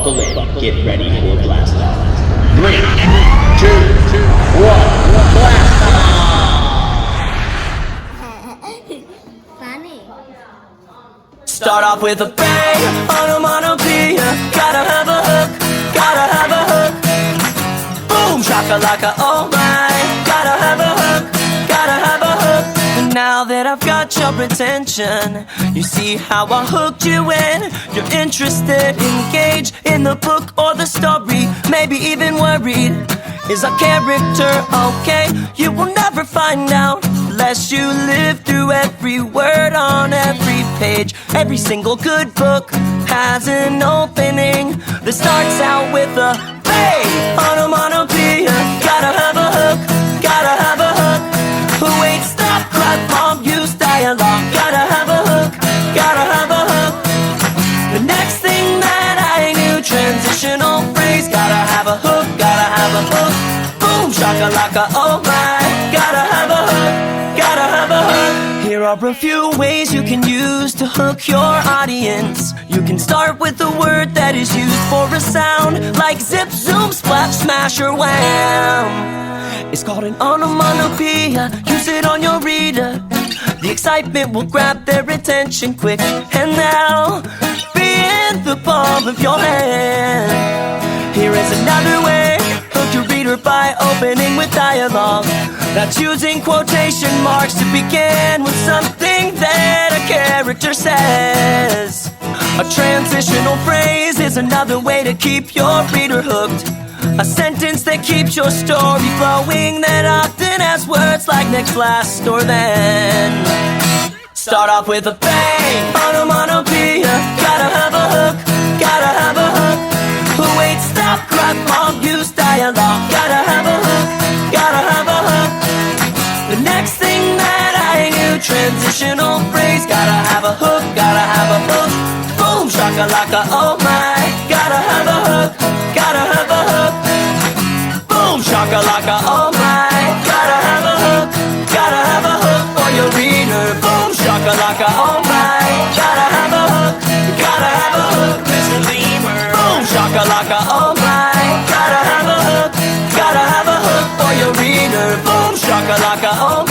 Buckle in, get ready for blast off. 3, 2, 1, blast off! Funny. Start off with a bang, onomatopoeia. Gotta have a hook, gotta have a hook. Boom, shakalaka, oh my. Gotta have a hook, gotta have a hook. And now that I've got your attention, you see how I hooked you in. You're interested, engaged in the book or the story. Maybe even worried, is our character okay? You will never find out unless you live through every word on every page. Every single good book has an opening that starts out with a bang, onomatopoeia. Gotta have a hook, gotta have a hook. Wait, stop, clap, mom, use dialogue. Gotta have a hook, gotta have a hook. The next thing that I knew, transitional phrase. Gotta have a hook, gotta have a hook. Boom, shakalaka, oh my. Gotta have a hook, gotta have a hook. Here are a few ways you can use to hook your audience. You can start with a word that is used for a sound, like zip, zoom, splash, smash, or wham. It's called an onomatopoeia. Use it on your reader. The excitement will grab their attention quick. And now, be in the palm of your hand. Here is another way. Hook your reader by opening with dialogue. That's using quotation marks to begin with something that a character says. A transitional phrase is another way to keep your reader hooked. A sentence that keeps your story flowing, that often has words like next, last, or then. Start off with a bang, onomatopoeia. Gotta have a hook, gotta have a hook. Wait, stop, clap, mom, use dialogue. Gotta have a hook, gotta have a hook. The next thing that I knew, transitional phrase. Gotta have a hook, gotta have a hook. Boom, shakalaka, oh my. Gotta have a hook, gotta have a hook. Boom, shakalaka, oh my. Gotta have a hook, gotta have a hook for your reader. Boom, shakalaka, oh my. Gotta have a hook, gotta have a hook, Mr. Lemur. Boom, shakalaka, oh my. Gotta have a hook, gotta have a hook for your reader. Boom, shakalaka, oh my.